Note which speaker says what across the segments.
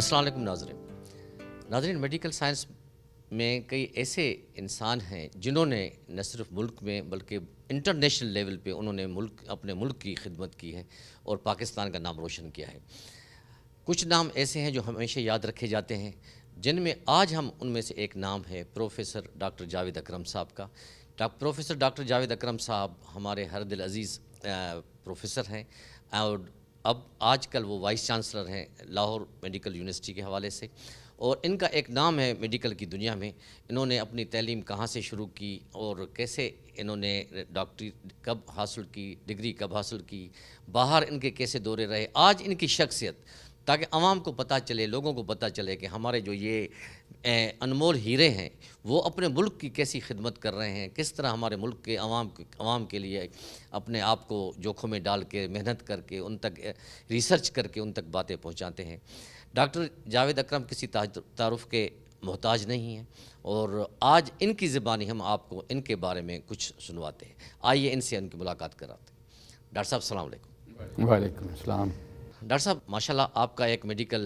Speaker 1: السلام علیکم ناظرین میڈیکل سائنس میں کئی ایسے انسان ہیں جنہوں نے نہ صرف ملک میں بلکہ انٹرنیشنل لیول پہ انہوں نے اپنے ملک کی خدمت کی ہے اور پاکستان کا نام روشن کیا ہے۔ کچھ نام ایسے ہیں جو ہمیشہ یاد رکھے جاتے ہیں، جن میں آج ہم ان میں سے ایک نام ہے پروفیسر ڈاکٹر جاوید اکرم صاحب کا۔ پروفیسر ڈاکٹر جاوید اکرم صاحب ہمارے ہر دل عزیز پروفیسر ہیں اور اب آج کل وہ وائس چانسلر ہیں لاہور میڈیکل یونیورسٹی کے حوالے سے، اور ان کا ایک نام ہے میڈیکل کی دنیا میں۔ انہوں نے اپنی تعلیم کہاں سے شروع کی اور کیسے انہوں نے ڈاکٹری کب حاصل کی، ڈگری کب حاصل کی، باہر ان کے کیسے دورے رہے، آج ان کی شخصیت تاکہ عوام کو پتہ چلے، لوگوں کو پتہ چلے کہ ہمارے جو یہ انمول ہیرے ہیں وہ اپنے ملک کی کیسی خدمت کر رہے ہیں، کس طرح ہمارے ملک کے عوام کے لیے اپنے آپ کو جوکھوں میں ڈال کے محنت کر کے ان تک ریسرچ کر کے ان تک باتیں پہنچاتے ہیں۔ ڈاکٹر جاوید اکرم کسی تعارف کے محتاج نہیں ہیں اور آج ان کی زبانی ہم آپ کو ان کے بارے میں کچھ سنواتے ہیں۔ آئیے ان سے ان کی ملاقات کراتے ہیں۔ ڈاکٹر صاحب السلام علیکم۔
Speaker 2: وعلیکم السلام۔
Speaker 1: ڈاکٹر صاحب ماشاءاللہ آپ کا ایک میڈیکل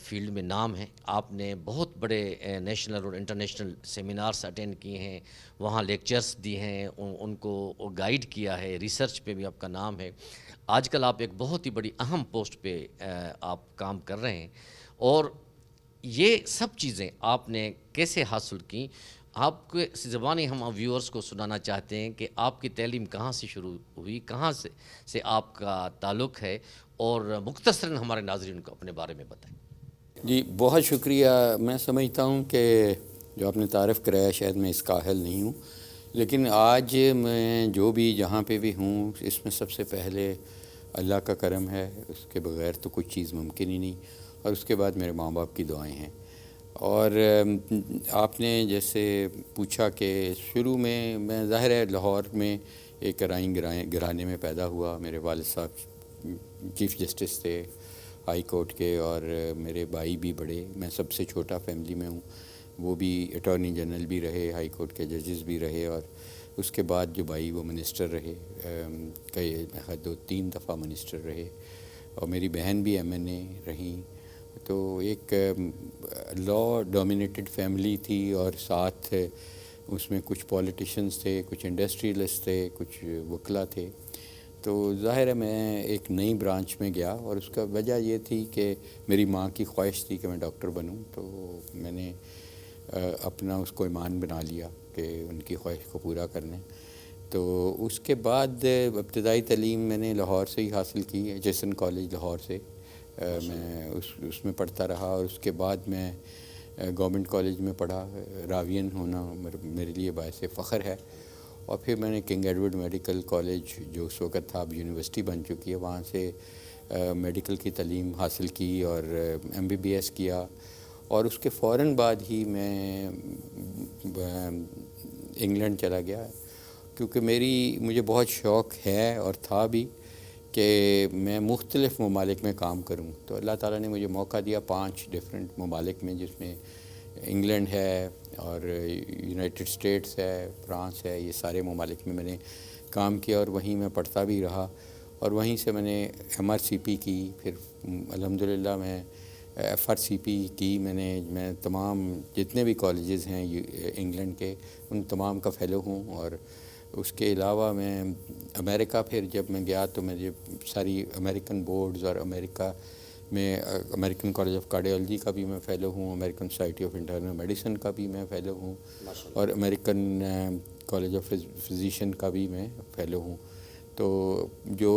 Speaker 1: فیلڈ میں نام ہے، آپ نے بہت بڑے نیشنل اور انٹرنیشنل سیمینارز اٹینڈ کیے ہیں، وہاں لیکچرز دی ہیں، ان کو گائیڈ کیا ہے، ریسرچ پہ بھی آپ کا نام ہے۔ آج کل آپ ایک بہت ہی بڑی اہم پوسٹ پہ آپ کام کر رہے ہیں، اور یہ سب چیزیں آپ نے کیسے حاصل کی؟ آپ کے زبانی ہم ویورز کو سنانا چاہتے ہیں کہ آپ کی تعلیم کہاں سے شروع ہوئی، کہاں سے آپ کا تعلق ہے، اور مختصراً ہمارے ناظرین کو اپنے بارے میں بتائیں۔
Speaker 2: جی بہت شکریہ۔ میں سمجھتا ہوں کہ جو آپ نے تعارف کرایا شاید میں اس کا اہل نہیں ہوں، لیکن آج میں جو بھی جہاں پہ بھی ہوں اس میں سب سے پہلے اللہ کا کرم ہے، اس کے بغیر تو کچھ چیز ممکن ہی نہیں، اور اس کے بعد میرے ماں باپ کی دعائیں ہیں۔ اور آپ نے جیسے پوچھا کہ شروع میں ظاہر ہے لاہور میں ایک رائن گھرانے میں پیدا ہوا۔ میرے والد صاحب چیف جسٹس تھے ہائی کورٹ کے، اور میرے بھائی بھی بڑے، میں سب سے چھوٹا فیملی میں ہوں، وہ بھی اٹارنی جنرل بھی رہے، ہائی کورٹ کے ججز بھی رہے، اور اس کے بعد جو بھائی وہ منسٹر رہے، کئی 2-3 دفعہ منسٹر رہے، اور میری بہن بھی ایم این اے رہیں۔ تو ایک لا ڈومینیٹڈ فیملی تھی، اور ساتھ اس میں کچھ پولیٹیشنز تھے، کچھ انڈسٹریلسٹ تھے، کچھ وکلا تھے۔ تو ظاہر ہے میں ایک نئی برانچ میں گیا، اور اس کا وجہ یہ تھی کہ میری ماں کی خواہش تھی کہ میں ڈاکٹر بنوں، تو میں نے اپنا اس کو ایمان بنا لیا کہ ان کی خواہش کو پورا کرنے۔ تو اس کے بعد ابتدائی تعلیم میں نے لاہور سے ہی حاصل کی، جیسن کالج لاہور سے میں اس میں پڑھتا رہا، اور اس کے بعد میں گورنمنٹ کالج میں پڑھا۔ راوین ہونا میرے لیے باعث فخر ہے۔ اور پھر میں نے کنگ ایڈورڈ میڈیکل کالج جو اس وقت تھا اب یونیورسٹی بن چکی ہے، وہاں سے میڈیکل کی تعلیم حاصل کی اور ایم بی بی ایس کیا، اور اس کے فوراً بعد ہی میں انگلینڈ چلا گیا، کیونکہ مجھے بہت شوق ہے اور تھا بھی کہ میں مختلف ممالک میں کام کروں۔ تو اللہ تعالیٰ نے مجھے موقع دیا 5 ڈفرینٹ ممالک میں، جس میں انگلینڈ ہے اور یونائٹڈ اسٹیٹس ہے، فرانس ہے، یہ سارے ممالک میں میں نے کام کیا، اور وہیں میں پڑھتا بھی رہا، اور وہیں سے میں نے ایم آر سی پی کی، پھر الحمدللہ میں ایف آر سی پی کی، میں تمام جتنے بھی کالجز ہیں انگلینڈ کے ان تمام کا فیلو ہوں۔ اور اس کے علاوہ میں امریکہ پھر جب میں گیا تو مجھے ساری امریکن بورڈز، اور امریکہ میں امریکن کالج آف کارڈیالوجی کا بھی میں فیلو ہوں، American society of internal medicine کا بھی میں فیلو ہوں، اور امریکن کالج آف فزیشین کا بھی میں فیلو ہوں۔ تو جو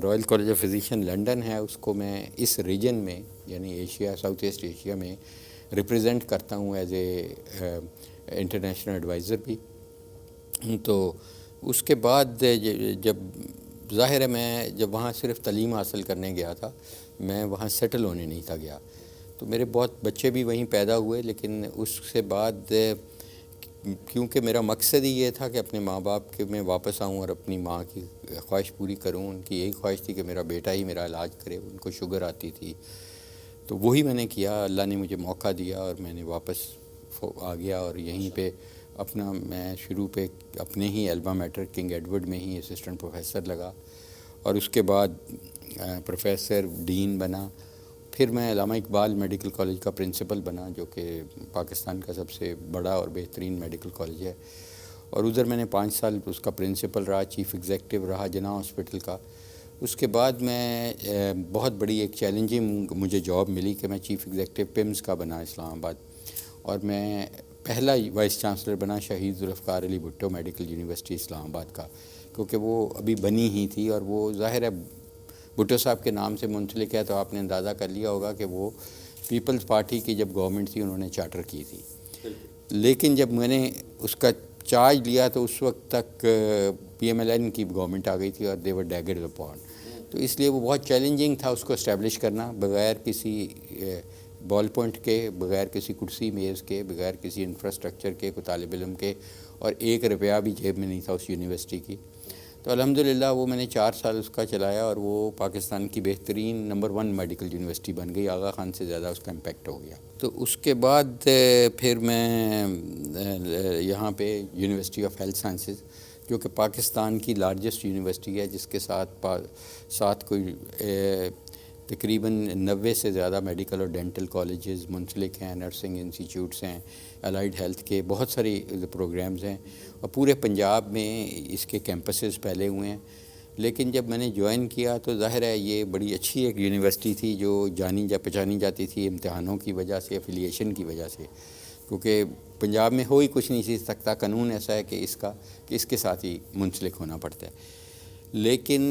Speaker 2: Royal college of physician London ہے اس کو میں اس ریجن میں یعنی ایشیا، ساؤتھ ایسٹ ایشیا میں ریپرزینٹ کرتا ہوں ایز اے انٹرنیشنل ایڈوائزر بھی۔ تو اس کے بعد جب ظاہر ہے میں جب وہاں صرف تعلیم حاصل کرنے گیا تھا، میں وہاں سیٹل ہونے نہیں تھا گیا، تو میرے بہت بچے بھی وہیں پیدا ہوئے، لیکن اس سے بعد کیونکہ میرا مقصد ہی یہ تھا کہ اپنے ماں باپ کے میں واپس آؤں اور اپنی ماں کی خواہش پوری کروں۔ ان کی یہی خواہش تھی کہ میرا بیٹا ہی میرا علاج کرے، ان کو شوگر آتی تھی، تو وہی میں نے کیا۔ اللہ نے مجھے موقع دیا اور میں نے واپس آ گیا، اور یہیں پہ میں شروع پہ اپنے ہی الما میٹر کنگ ایڈورڈ میں ہی اسسٹنٹ پروفیسر لگا، اور اس کے بعد پروفیسر ڈین بنا، پھر میں علامہ اقبال میڈیکل کالج کا پرنسپل بنا، جو کہ پاکستان کا سب سے بڑا اور بہترین میڈیکل کالج ہے، اور ادھر میں نے 5 سال اس کا پرنسپل رہا، چیف ایگزیکٹو رہا جناح ہاسپٹل کا۔ اس کے بعد میں بہت بڑی ایک چیلنجنگ مجھے جاب ملی کہ میں چیف ایگزیکٹو پمز کا بنا اسلام آباد، اور میں پہلا وائس چانسلر بنا شہید ذوالفقار علی بھٹو میڈیکل یونیورسٹی اسلام آباد کا، کیونکہ وہ ابھی بنی ہی تھی، اور وہ ظاہر ہے بھٹو صاحب کے نام سے منسلک ہے، تو آپ نے اندازہ کر لیا ہوگا کہ وہ پیپلز پارٹی کی جب گورنمنٹ تھی انہوں نے چارٹر کی تھی۔ لیکن جب میں نے اس کا چارج لیا تو اس وقت تک پی ایم ایل این کی گورنمنٹ آ گئی تھی، اور دے ور ڈیگڈ اپون، تو اس لیے وہ بہت چیلنجنگ تھا اس کو اسٹیبلش کرنا، بغیر کسی بال پوائنٹ کے، بغیر کسی کرسی میز کے، بغیر کسی انفراسٹرکچر کے، کوئی طالب علم کے، اور 1 روپیہ بھی جیب میں نہیں تھا اس یونیورسٹی کی۔ تو الحمدللہ وہ میں نے 4 سال اس کا چلایا، اور وہ پاکستان کی بہترین نمبر 1 میڈیکل یونیورسٹی بن گئی، آغا خان سے زیادہ اس کا امپیکٹ ہو گیا۔ تو اس کے بعد پھر میں یہاں پہ یونیورسٹی آف ہیلتھ سائنسز، جو کہ پاکستان کی لارجسٹ یونیورسٹی ہے، جس کے ساتھ کوئی تقریباً 90 سے زیادہ میڈیکل اور ڈینٹل کالجز منسلک ہیں، نرسنگ انسٹیٹیوٹس ہیں، الائیڈ ہیلتھ کے بہت ساری پروگرامز ہیں، اور پورے پنجاب میں اس کے کیمپسز پھیلے ہوئے ہیں۔ لیکن جب میں نے جوائن کیا تو ظاہر ہے یہ بڑی اچھی ایک یونیورسٹی تھی، جو پہچانی جاتی تھی امتحانوں کی وجہ سے، افیلیشن کی وجہ سے، کیونکہ پنجاب میں ہو ہی کچھ نہیں سکتا، قانون ایسا ہے کہ اس کے ساتھ ہی منسلک ہونا پڑتا ہے۔ لیکن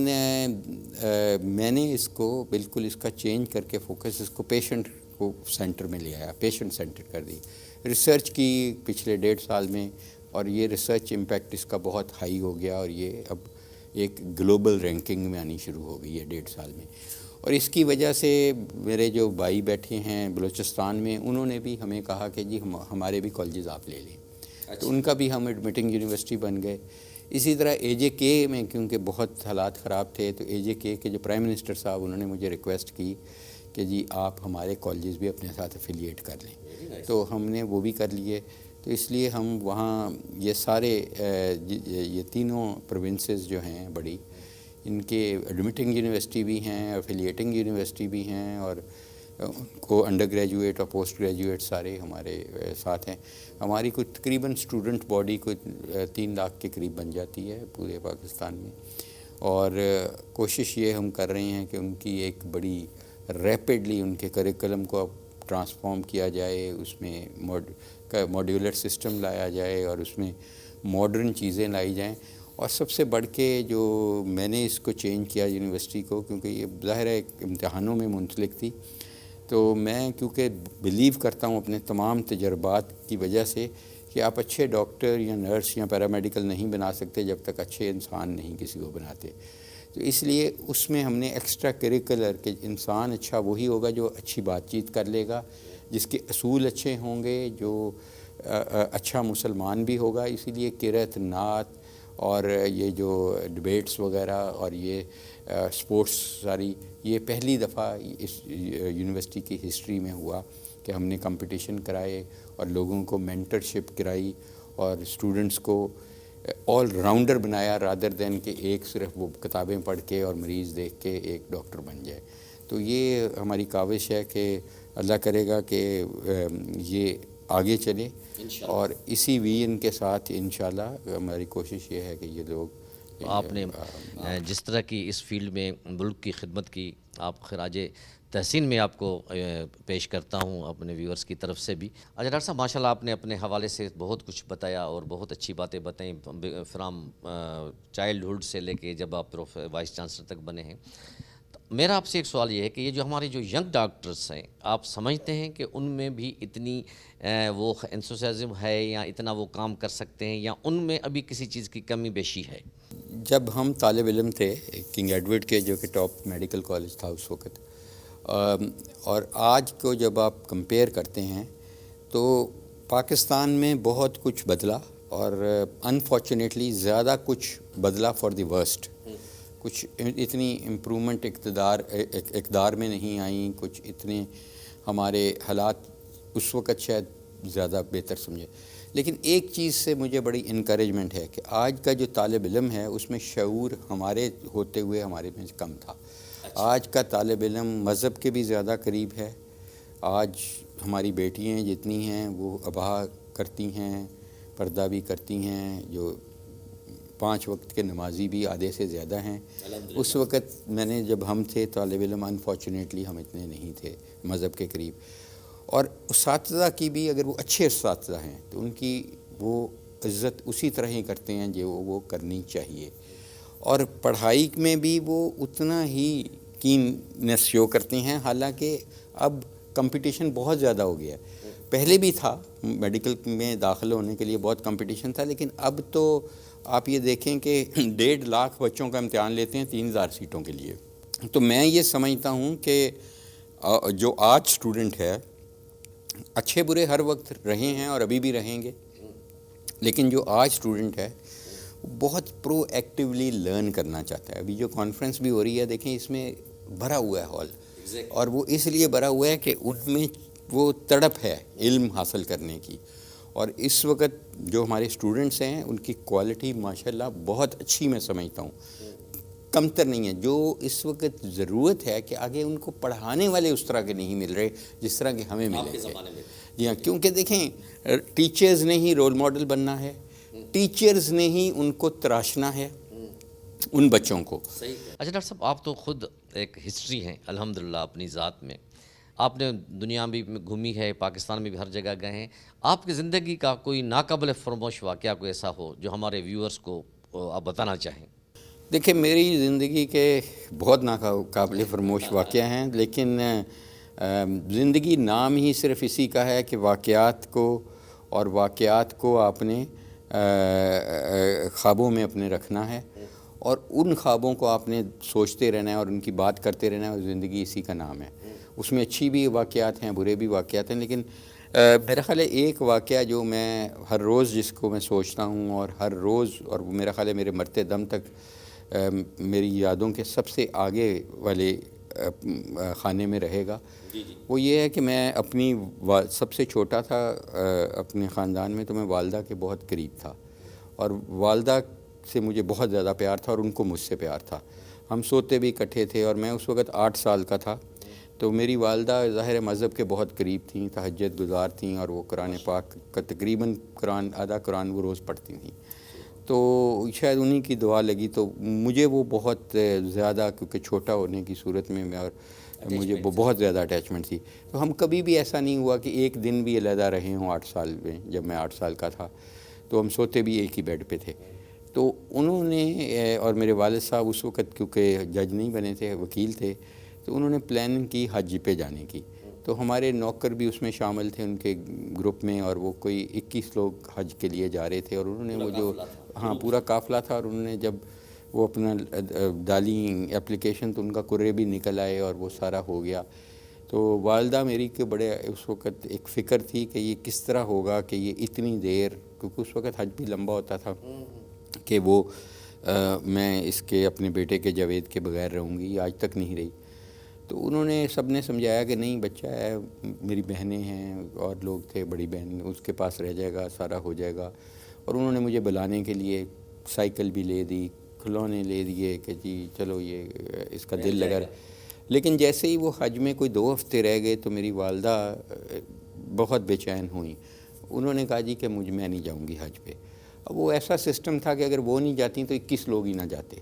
Speaker 2: میں نے اس کو بالکل اس کا چینج کر کے فوکس اس کو پیشنٹ کو سینٹر میں لے آیا، پیشنٹ سینٹر کر دی، ریسرچ کی پچھلے 1.5 سال میں، اور یہ ریسرچ امپیکٹ اس کا بہت ہائی ہو گیا، اور یہ اب ایک گلوبل رینکنگ میں آنی شروع ہو گئی ہے 1.5 سال میں۔ اور اس کی وجہ سے میرے جو بھائی بیٹھے ہیں بلوچستان میں، انہوں نے بھی ہمیں کہا کہ جی ہمارے بھی کالجز آپ لے لیں، تو ان کا بھی ہم ایڈمٹنگ یونیورسٹی بن گئے۔ اسی طرح اے جے کے میں کیونکہ بہت حالات خراب تھے، تو اے جے کے جو پرائم منسٹر صاحب، انہوں نے مجھے ریکویسٹ کی کہ جی آپ ہمارے کالجز بھی اپنے ساتھ افیلیٹ کر لیں، تو ہم نے وہ بھی کر لیے۔ تو اس لیے ہم وہاں یہ سارے یہ تینوں پروونسز جو ہیں بڑی، ان کے ایڈمٹنگ یونیورسٹی بھی ہیں، افیلیٹنگ یونیورسٹی بھی ہیں، اور ان کو انڈر گریجویٹ اور پوسٹ گریجویٹ سارے ہمارے ساتھ ہیں۔ ہماری کوئی تقریباً اسٹوڈنٹ باڈی کوئی 3 لاکھ کے قریب بن جاتی ہے پورے پاکستان میں، اور کوشش یہ ہم کر رہے ہیں کہ ان کی ایک بڑی ریپڈلی ان کے کریکلم کو اب ٹرانسفارم کیا جائے، اس میں ماڈیولر سسٹم لایا جائے، اور اس میں ماڈرن چیزیں لائی جائیں۔ اور سب سے بڑھ کے جو میں نے اس کو چینج کیا یونیورسٹی کو، کیونکہ یہ ظاہر ہے امتحانوں میں منسلک تھی، تو میں کیونکہ بلیو کرتا ہوں اپنے تمام تجربات کی وجہ سے کہ آپ اچھے ڈاکٹر یا نرس یا پیرامیڈیکل نہیں بنا سکتے جب تک اچھے انسان نہیں کسی کو بناتے۔ تو اس لیے اس میں ہم نے ایکسٹرا کریکولر کہ انسان اچھا وہی ہوگا جو اچھی بات چیت کر لے گا، جس کے اصول اچھے ہوں گے، جو اچھا مسلمان بھی ہوگا۔ اسی لیے قرأت، نعت اور یہ جو ڈبیٹس وغیرہ اور یہ سپورٹس ساری، یہ پہلی دفعہ اس یونیورسٹی کی ہسٹری میں ہوا کہ ہم نے کمپٹیشن کرائے اور لوگوں کو مینٹرشپ کرائی، اور اسٹوڈنٹس کو آل راؤنڈر بنایا، رادر دین کہ ایک صرف وہ کتابیں پڑھ کے اور مریض دیکھ کے ایک ڈاکٹر بن جائے۔ تو یہ ہماری کاوش ہے کہ اللہ کرے گا کہ یہ آگے چلے، اور اسی ویژن کے ساتھ انشاءاللہ ہماری کوشش یہ ہے کہ یہ لوگ
Speaker 1: آپ نے جس طرح کی اس فیلڈ میں ملک کی خدمت کی، آپ خراج تحسین میں آپ کو پیش کرتا ہوں اپنے ویورز کی طرف سے بھی۔ ڈاکٹر صاحب ماشاء اللہ آپ نے اپنے حوالے سے بہت کچھ بتایا، اور بہت اچھی باتیں بتائیں، فرام چائلڈ ہوڈ سے لے کے جب آپ وائس چانسلر تک بنے ہیں۔ میرا آپ سے ایک سوال یہ ہے کہ یہ جو ہمارے جو ینگ ڈاکٹرس ہیں، آپ سمجھتے ہیں کہ ان میں بھی اتنی وہ انتھوسیازم ہے، یا اتنا وہ کام کر سکتے ہیں، یا ان میں ابھی کسی چیز کی کمی بیشی ہے؟
Speaker 2: جب ہم طالب علم تھے کنگ ایڈورڈ کے، جو کہ ٹاپ میڈیکل کالج تھا اس وقت، اور آج کو جب آپ کمپیئر کرتے ہیں تو پاکستان میں بہت کچھ بدلا، اور انفارچونیٹلی زیادہ کچھ بدلا فار دی ورسٹ۔ کچھ اتنی امپرومنٹ اقدار میں نہیں آئیں، کچھ اتنے ہمارے حالات اس وقت شاید زیادہ بہتر سمجھے۔ لیکن ایک چیز سے مجھے بڑی انکریجمنٹ ہے کہ آج کا جو طالب علم ہے اس میں شعور ہمارے ہوتے ہوئے ہمارے میں کم تھا۔ آج کا طالب علم مذہب کے بھی زیادہ قریب ہے. آج ہماری بیٹیاں جتنی ہیں وہ اباہ کرتی ہیں, پردہ بھی کرتی ہیں, جو 5 وقت کے نمازی بھی آدھے سے زیادہ ہیں. اس وقت میں نے جب ہم تھے طالب علم, انفارچونیٹلی ہم اتنے نہیں تھے مذہب کے قریب. اور اساتذہ کی بھی اگر وہ اچھے اساتذہ ہیں تو ان کی وہ عزت اسی طرح ہی کرتے ہیں جو وہ کرنی چاہیے. اور پڑھائی میں بھی وہ اتنا ہی کیننس شو کرتے ہیں, حالانکہ اب کمپٹیشن بہت زیادہ ہو گیا ہے. پہلے بھی تھا, میڈیکل میں داخل ہونے کے لیے بہت کمپٹیشن تھا, لیکن اب تو آپ یہ دیکھیں کہ 1.5 لاکھ بچوں کا امتحان لیتے ہیں 3000 سیٹوں کے لیے. تو میں یہ سمجھتا ہوں کہ جو آج اسٹوڈنٹ ہے, اچھے برے ہر وقت رہے ہیں اور ابھی بھی رہیں گے, لیکن جو آج اسٹوڈنٹ ہے بہت پرو ایکٹیولی لرن کرنا چاہتا ہے. ابھی جو کانفرنس بھی ہو رہی ہے دیکھیں, اس میں بھرا ہوا ہے ہال, اور وہ اس لیے بھرا ہوا ہے کہ ان میں وہ تڑپ ہے علم حاصل کرنے کی. اور اس وقت جو ہمارے اسٹوڈنٹس ہیں ان کی کوالٹی ماشاءاللہ بہت اچھی میں سمجھتا ہوں, کمتر نہیں ہے. جو اس وقت ضرورت ہے کہ آگے ان کو پڑھانے والے اس طرح کے نہیں مل رہے جس طرح کے ہمیں ملے تھے. جی ہاں, کیونکہ دیکھیں ٹیچرز نے ہی رول ماڈل بننا ہے, ٹیچرز نے ہی ان کو تراشنا ہے ان بچوں کو.
Speaker 1: اچھا ڈاکٹر صاحب, آپ تو خود ایک ہسٹری ہیں الحمدللہ اپنی ذات میں. آپ نے دنیا بھی گھومی ہے, پاکستان میں بھی ہر جگہ گئے ہیں. آپ کی زندگی کا کوئی ناقابل فراموش واقعہ کوئی ایسا ہو جو ہمارے ویورز کو آپ بتانا چاہیں؟
Speaker 2: دیکھیں, میری زندگی کے بہت ناقابل فراموش واقعہ ہیں, لیکن زندگی نام ہی صرف اسی کا ہے کہ واقعات کو آپ نے خوابوں میں اپنے رکھنا ہے, اور ان خوابوں کو آپ نے سوچتے رہنا ہے اور ان کی بات کرتے رہنا ہے, اور زندگی اسی کا نام ہے. اس میں اچھی بھی واقعات ہیں, برے بھی واقعات ہیں, لیکن میرا خیال ہے ایک واقعہ جو میں ہر روز جس کو میں سوچتا ہوں اور ہر روز, اور میرا خیال ہے میرے مرتے دم تک میری یادوں کے سب سے آگے والے خانے میں رہے گا, وہ یہ ہے کہ میں اپنی سب سے چھوٹا تھا اپنے خاندان میں, تو میں والدہ کے بہت قریب تھا, اور والدہ سے مجھے بہت زیادہ پیار تھا اور ان کو مجھ سے پیار تھا. ہم سوتے بھی اکٹھے تھے, اور میں اس وقت 8 سال کا تھا. تو میری والدہ ظاہر مذہب کے بہت قریب تھیں, تہجد گزار تھیں, اور وہ قرآن پاک کا تقریباً آدھا قرآن وہ روز پڑھتی تھیں. تو شاید انہی کی دعا لگی, تو مجھے وہ بہت زیادہ, کیونکہ چھوٹا ہونے کی صورت میں اور مجھے وہ بہت زیادہ اٹیچمنٹ تھی. تو ہم کبھی بھی ایسا نہیں ہوا کہ ایک دن بھی علیحدہ رہے ہوں 8 سال میں. جب میں 8 سال کا تھا تو ہم سوتے بھی ایک ہی بیڈ پہ تھے. تو انہوں نے, اور میرے والد صاحب اس وقت کیونکہ جج نہیں بنے تھے, وکیل تھے, تو انہوں نے پلاننگ کی حج پہ جانے کی. تو ہمارے نوکر بھی اس میں شامل تھے ان کے گروپ میں, اور وہ کوئی 21 لوگ حج کے لیے جا رہے تھے. اور انہوں نے وہ جو پورا قافلہ تھا, اور انہوں نے جب وہ اپنا ڈالی اپلیکیشن تو ان کا کرے بھی نکل آئے اور وہ سارا ہو گیا. تو والدہ میری کے بڑے اس وقت ایک فکر تھی کہ یہ کس طرح ہوگا کہ یہ اتنی دیر, کیونکہ اس وقت حج بھی لمبا ہوتا تھا, کہ وہ میں اس کے اپنے بیٹے کے جاوید کے بغیر رہوں گی. آج تک نہیں رہی. تو انہوں نے سب نے سمجھایا کہ نہیں, بچہ ہے, میری بہنیں ہیں اور لوگ تھے, بڑی بہن, اس کے پاس رہ جائے گا, سارا ہو جائے گا. اور انہوں نے مجھے بلانے کے لیے سائیکل بھی لے دی, کھلونے لے دیے کہ جی چلو یہ اس کا دل لگا. لیکن جیسے ہی وہ حج میں کوئی 2 ہفتے رہ گئے تو میری والدہ بہت بے چین ہوئیں. انہوں نے کہا جی کہ میں نہیں جاؤں گی حج پہ. اب وہ ایسا سسٹم تھا کہ اگر وہ نہیں جاتی تو 21 لوگ ہی نہ جاتے.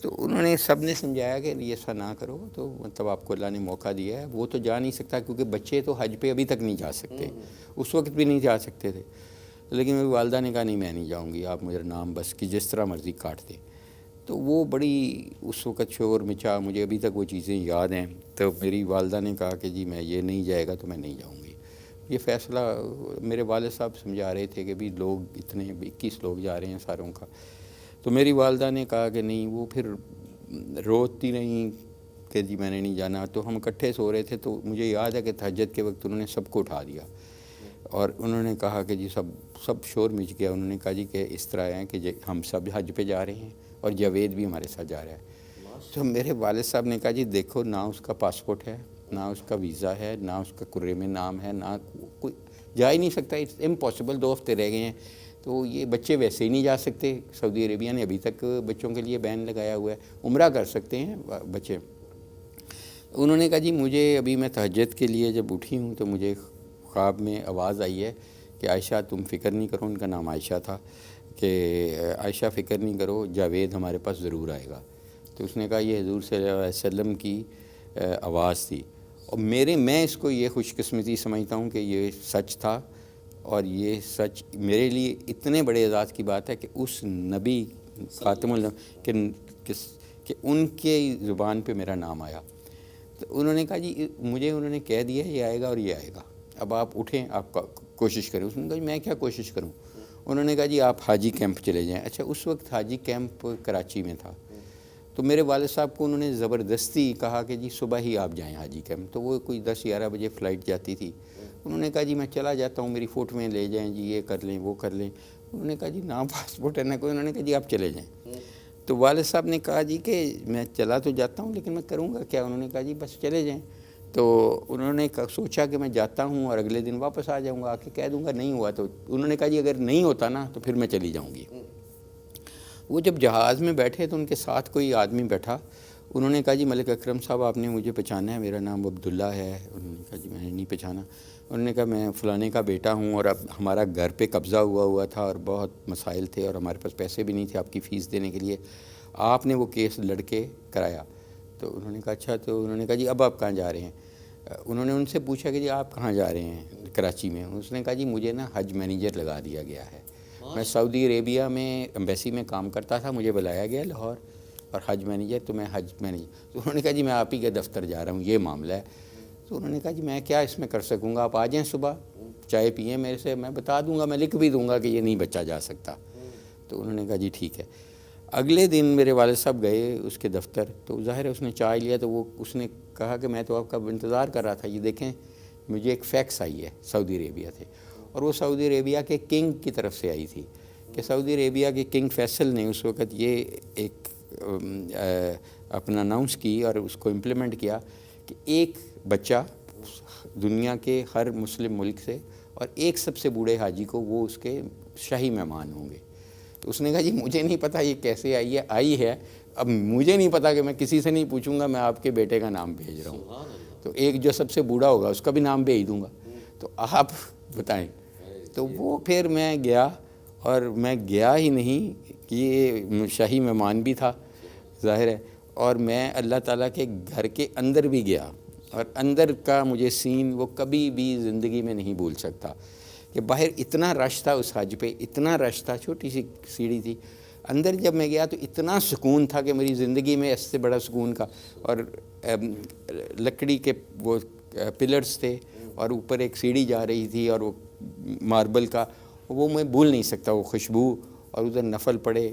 Speaker 2: تو انہوں نے سب نے سمجھایا کہ یہ ایسا نہ کرو, تو مطلب آپ کو اللہ نے موقع دیا ہے. وہ تو جا نہیں سکتا کیونکہ بچے تو حج پہ ابھی تک نہیں جا سکتے, اس وقت بھی نہیں جا سکتے تھے. لیکن میری والدہ نے کہا نہیں, میں نہیں جاؤں گی, آپ میرا نام بس کہ جس طرح مرضی کاٹ دیں. تو وہ بڑی اس وقت شور مچا, مجھے ابھی تک وہ چیزیں یاد ہیں. تو میری والدہ نے کہا کہ جی میں یہ نہیں جائے گا تو میں نہیں جاؤں گی. یہ فیصلہ میرے والد صاحب سمجھا رہے تھے کہ بھی لوگ اتنے 21 لوگ جا رہے ہیں ساروں کا. تو میری والدہ نے کہا کہ نہیں. وہ پھر روتی نہیں کہ جی میں نے نہیں جانا. تو ہم اکٹھے سو رہے تھے, تو مجھے یاد ہے کہ تہجد کے وقت انہوں نے سب کو اٹھا دیا, اور انہوں نے کہا کہ جی سب شور مچ گیا. انہوں نے کہا جی کہ اس طرح ہیں کہ ہم سب حج پہ جا رہے ہیں اور جاوید بھی ہمارے ساتھ جا رہا ہے. تو میرے والد صاحب نے کہا جی دیکھو, نہ اس کا پاسپورٹ ہے, نہ اس کا ویزا ہے, نہ اس کا کرے میں نام ہے, نہ کوئی جا ہی نہیں سکتا, اٹس امپاسبل. 2 ہفتے رہ گئے ہیں. تو یہ بچے ویسے ہی نہیں جا سکتے. سعودی عربیہ نے ابھی تک بچوں کے لیے بین لگایا ہوا ہے, عمرہ کر سکتے ہیں بچے. انہوں نے کہا جی مجھے ابھی میں تہجد کے لیے جب اٹھی ہوں تو مجھے خواب میں آواز آئی ہے کہ عائشہ تم فکر نہیں کرو. ان کا نام عائشہ تھا, کہ عائشہ فکر نہیں کرو, جاوید ہمارے پاس ضرور آئے گا. تو اس نے کہا یہ حضور صلی اللہ علیہ وسلم کی آواز تھی. اور میں اس کو یہ خوش قسمتی سمجھتا ہوں کہ یہ سچ تھا, اور یہ سچ میرے لیے اتنے بڑے اعزاز کی بات ہے کہ اس نبی خاتم کہ ان کے زبان پہ میرا نام آیا. تو انہوں نے کہا جی مجھے انہوں نے کہہ دیا یہ آئے گا اور یہ آئے گا, اب آپ اٹھیں, آپ کوشش کریں. اس نے کہا جی میں کیا کوشش کروں. انہوں نے کہا جی آپ حاجی کیمپ چلے جائیں. اچھا اس وقت حاجی کیمپ کراچی میں تھا, تو میرے والد صاحب کو انہوں نے زبردستی کہا کہ جی صبح ہی آپ جائیں حاجی کیمپ. تو وہ کوئی 10-11 بجے فلائٹ جاتی تھی. انہوں نے کہا جی میں چلا جاتا ہوں, میری فوٹویں لے جائیں جی, یہ کر لیں وہ کر لیں. انہوں نے کہا جی نہ پاسپورٹ ہے نہ کوئی. انہوں نے کہا جی آپ چلے جائیں. تو والد صاحب نے کہا جی کہ میں چلا تو جاتا ہوں لیکن میں کروں گا کیا. انہوں نے کہا جی بس چلے جائیں. تو انہوں نے سوچا کہ میں جاتا ہوں اور اگلے دن واپس آ جاؤں گا, آ کے کہہ دوں گا نہیں ہوا. تو انہوں نے کہا جی اگر نہیں ہوتا نا تو پھر میں چلی جاؤں گی. وہ جب جہاز میں بیٹھے تو ان کے ساتھ کوئی آدمی بیٹھا. انہوں نے کہا جی ملک اکرم صاحب آپ نے مجھے پہچانا ہے, میرا نام عبداللہ ہے. انہوں نے کہا جی میں نے نہیں پہچانا. انہوں نے کہا میں فلانے کا بیٹا ہوں, اور اب ہمارا گھر پہ قبضہ ہوا تھا اور بہت مسائل تھے اور ہمارے پاس پیسے بھی نہیں تھے آپ کی فیس دینے کے لیے. آپ نے وہ کیس لڑ کے کرایا. تو انہوں نے کہا اچھا. تو انہوں نے کہا جی اب آپ کہاں جا رہے ہیں. انہوں نے ان سے پوچھا کہ جی آپ کہاں جا رہے ہیں کراچی میں. اس نے کہا جی مجھے نا حج مینیجر لگا دیا گیا ہے. میں سعودی عربیہ میں ایمبیسی میں کام کرتا تھا, مجھے بلایا گیا لاہور, اور حج مینیجر تو میں حج مینیجر. تو انہوں نے کہا جی میں آپ ہی کے دفتر جا رہا ہوں, یہ معاملہ ہے. تو انہوں نے کہا جی میں کیا اس میں کر سکوں گا, آپ آ جائیں صبح چائے پئیں میرے سے, میں بتا دوں گا, میں لکھ بھی دوں گا کہ یہ نہیں بچہ جا سکتا. تو انہوں نے کہا جی ٹھیک ہے. اگلے دن میرے والد صاحب گئے اس کے دفتر. تو ظاہر ہے اس نے چائے لیا, تو وہ اس نے کہا کہ میں تو آپ کا انتظار کر رہا تھا, یہ دیکھیں مجھے ایک فیکس آئی ہے سعودی عربیہ سے. اور وہ سعودی عربیہ کے کنگ کی طرف سے آئی تھی, کہ سعودی عربیہ کے کنگ فیصل نے اس وقت یہ ایک اپنا اناؤنس کی اور اس کو امپلیمنٹ کیا کہ ایک بچہ دنیا کے ہر مسلم ملک سے اور ایک سب سے بوڑھے حاجی کو وہ اس کے شاہی مہمان ہوں گے. تو اس نے کہا جی مجھے نہیں پتہ یہ کیسے آئی ہے, اب مجھے نہیں پتہ کہ میں کسی سے نہیں پوچھوں گا, میں آپ کے بیٹے کا نام بھیج رہا ہوں. تو ایک جو سب سے بوڑھا ہوگا اس کا بھی نام بھیج دوں گا, تو آپ بتائیں. تو وہ پھر میں گیا, اور میں گیا ہی نہیں کہ یہ شاہی مہمان بھی تھا ظاہر ہے, اور میں اللہ تعالیٰ کے گھر کے اندر بھی گیا, اور اندر کا مجھے سین وہ کبھی بھی زندگی میں نہیں بھول سکتا. کہ باہر اتنا رش تھا اس حج پہ, اتنا رش تھا, چھوٹی سی سیڑھی تھی. اندر جب میں گیا تو اتنا سکون تھا کہ میری زندگی میں اس سے بڑا سکون کا, اور لکڑی کے وہ پلرز تھے, اور اوپر ایک سیڑھی جا رہی تھی, اور وہ ماربل کا, وہ میں بھول نہیں سکتا وہ خوشبو, اور ادھر نفل پڑے.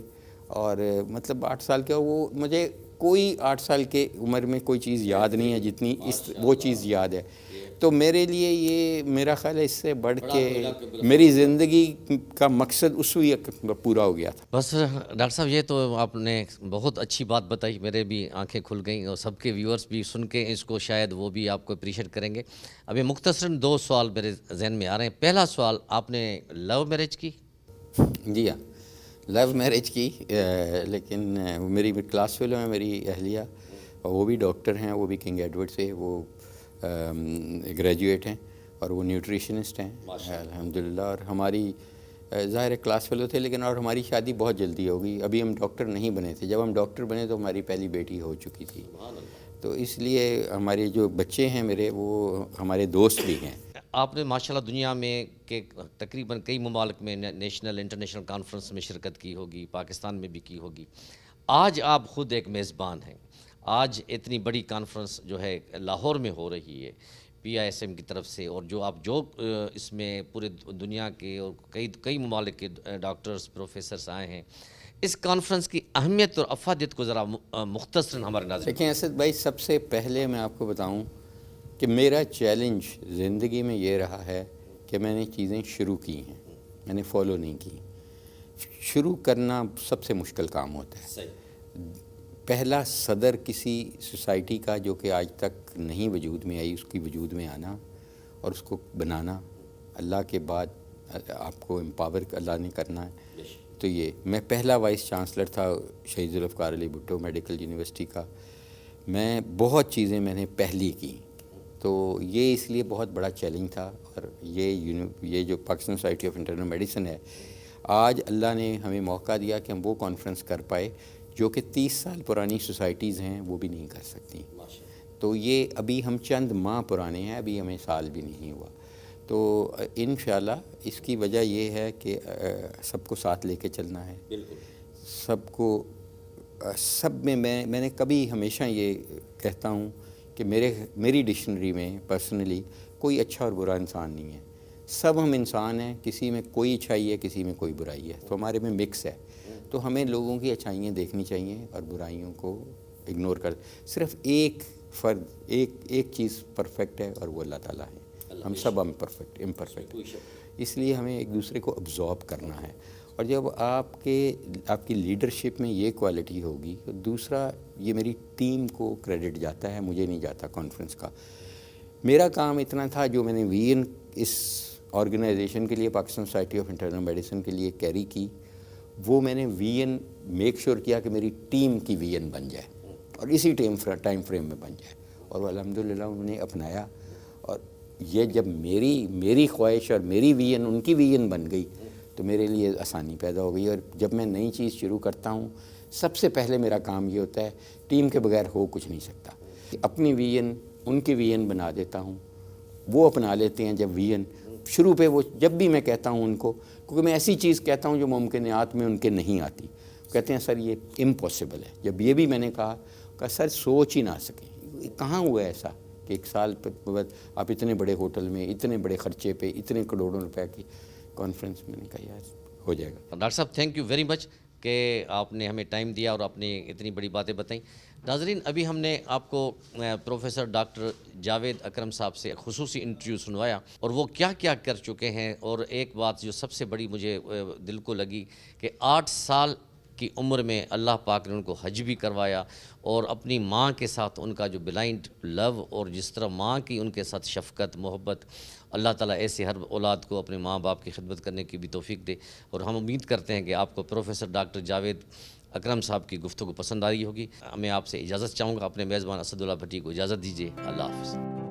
Speaker 2: اور مطلب 8 سال کا وہ, مجھے کوئی 8 سال کے عمر میں کوئی چیز یاد نہیں ہے جتنی وہ چیز یاد ہے. تو میرے لیے یہ میرا خیال ہے اس سے بڑھ کے میری زندگی کا مقصد اس وقت پورا ہو گیا تھا.
Speaker 1: بس ڈاکٹر صاحب یہ تو آپ نے بہت اچھی بات بتائی, میرے بھی آنکھیں کھل گئیں, اور سب کے ویورز بھی سن کے اس کو شاید وہ بھی آپ کو اپریشیٹ کریں گے. ابھی مختصراً 2 سوال میرے ذہن میں آ رہے ہیں. پہلا سوال, آپ نے لو میرج کی؟
Speaker 2: جی ہاں, لو میرج کی, لیکن میری کلاس فیلو ہیں میری اہلیہ, وہ بھی ڈاکٹر ہیں, وہ بھی کنگ ایڈورڈ سے وہ گریجویٹ ہیں, اور وہ نیوٹریشنسٹ ہیں الحمدللہ. اور ہماری ظاہر کلاس فیلو تھے, لیکن اور ہماری شادی بہت جلدی ہو گئی. ابھی ہم ڈاکٹر نہیں بنے تھے, جب ہم ڈاکٹر بنے تو ہماری پہلی بیٹی ہو چکی تھی. تو اس لیے ہمارے جو بچے ہیں میرے, وہ ہمارے دوست بھی ہیں.
Speaker 1: آپ نے ماشاءاللہ دنیا میں کہ تقریباً کئی ممالک میں نیشنل انٹرنیشنل کانفرنس میں شرکت کی ہوگی, پاکستان میں بھی کی ہوگی. آج آپ خود ایک میزبان ہیں. آج اتنی بڑی کانفرنس جو ہے لاہور میں ہو رہی ہے PISM کی طرف سے, اور جو آپ اس میں پورے دنیا کے اور کئی ممالک کے ڈاکٹرز پروفیسرز آئے ہیں, اس کانفرنس کی اہمیت اور افادیت کو ذرا مختصراً ہمارے ناظرین.
Speaker 2: دیکھیں اسد بھائی, سب سے پہلے میں آپ کو بتاؤں کہ میرا چیلنج زندگی میں یہ رہا ہے کہ میں نے چیزیں شروع کی ہیں, میں نے فالو نہیں کی. شروع کرنا سب سے مشکل کام ہوتا ہے. پہلا صدر کسی سوسائٹی کا جو کہ آج تک نہیں وجود میں آئی, اس کی وجود میں آنا اور اس کو بنانا, اللہ کے بعد آپ کو امپاور اللہ نے کرنا ہے. تو یہ میں پہلا وائس چانسلر تھا شہید ذوالفقار علی بھٹو میڈیکل یونیورسٹی کا. میں بہت چیزیں میں نے پہلی کی, تو یہ اس لیے بہت بڑا چیلنج تھا. اور یہ جو Pakistan society of internal medicine ہے, آج اللہ نے ہمیں موقع دیا کہ ہم وہ کانفرنس کر پائے جو کہ 30 سال پرانی سوسائٹیز ہیں وہ بھی نہیں کر سکتی. تو یہ ابھی ہم چند ماہ پرانے ہیں, ابھی ہمیں سال بھی نہیں ہوا. تو انشاءاللہ اس کی وجہ یہ ہے کہ سب کو ساتھ لے کے چلنا ہے. سب کو سب میں نے کبھی ہمیشہ یہ کہتا ہوں کہ میری ڈکشنری میں پرسنلی کوئی اچھا اور برا انسان نہیں ہے. سب ہم انسان ہیں, کسی میں کوئی اچھائی ہے, کسی میں کوئی برائی ہے, تو ہمارے میں مکس ہے. تو ہمیں لوگوں کی اچھائیاں دیکھنی چاہیے اور برائیوں کو اگنور کر. صرف ایک فرد ایک چیز پرفیکٹ ہے اور وہ اللہ تعالیٰ ہے. ہم سب امپرفیکٹ. اس لیے ہمیں ایک دوسرے کو ابزارب کرنا ہے. اور جب آپ کی لیڈرشپ میں یہ کوالٹی ہوگی, تو دوسرا یہ میری ٹیم کو کریڈٹ جاتا ہے, مجھے نہیں جاتا کانفرنس کا. میرا کام اتنا تھا جو میں نے وی این اس آرگنائزیشن کے لیے Pakistan society of internal medicine کے لیے کیری کی, وہ میں نے وی این میک شور کیا کہ میری ٹیم کی وی این بن جائے اور اسی ٹائم فریم میں بن جائے. اور وہ الحمدللہ انہوں نے اپنایا. اور یہ جب میری خواہش اور میری وی این ان کی وی این بن گئی تو میرے لیے آسانی پیدا ہو گئی. اور جب میں نئی چیز شروع کرتا ہوں, سب سے پہلے میرا کام یہ ہوتا ہے, ٹیم کے بغیر ہو کچھ نہیں سکتا. اپنی وی این ان کی وی این بنا دیتا ہوں, وہ اپنا لیتے ہیں. جب وی این شروع پہ وہ جب بھی میں کہتا ہوں ان کو, کیونکہ میں ایسی چیز کہتا ہوں جو ممکنات میں ان کے نہیں آتی, کہتے ہیں سر یہ امپاسبل ہے. جب یہ بھی میں نے کہا سر سوچ ہی نہ سکیں, کہاں ہوا ہے ایسا کہ 1 سال بعد آپ اتنے بڑے ہوٹل میں اتنے بڑے خرچے پہ اتنے کروڑوں روپے کی کانفرنس. میں نے کہا یار ہو جائے گا.
Speaker 1: ڈاکٹر صاحب تھینک یو ویری مچ کہ آپ نے ہمیں ٹائم دیا اور آپ نے اتنی بڑی باتیں بتائیں. ناظرین, ابھی ہم نے آپ کو پروفیسر ڈاکٹر جاوید اکرم صاحب سے خصوصی انٹرویو سنوایا اور وہ کیا کیا کر چکے ہیں. اور ایک بات جو سب سے بڑی مجھے دل کو لگی کہ 8 سال کی عمر میں اللہ پاک نے ان کو حج بھی کروایا, اور اپنی ماں کے ساتھ ان کا جو بلائنڈ لو اور جس طرح ماں کی ان کے ساتھ شفقت محبت, اللہ تعالیٰ ایسے ہر اولاد کو اپنے ماں باپ کی خدمت کرنے کی بھی توفیق دے. اور ہم امید کرتے ہیں کہ آپ کو پروفیسر ڈاکٹر جاوید اکرم صاحب کی گفتگو پسند آئی ہوگی. میں آپ سے اجازت چاہوں گا, اپنے میزبان اسد اللہ بھٹی کو اجازت دیجیے. اللہ حافظ.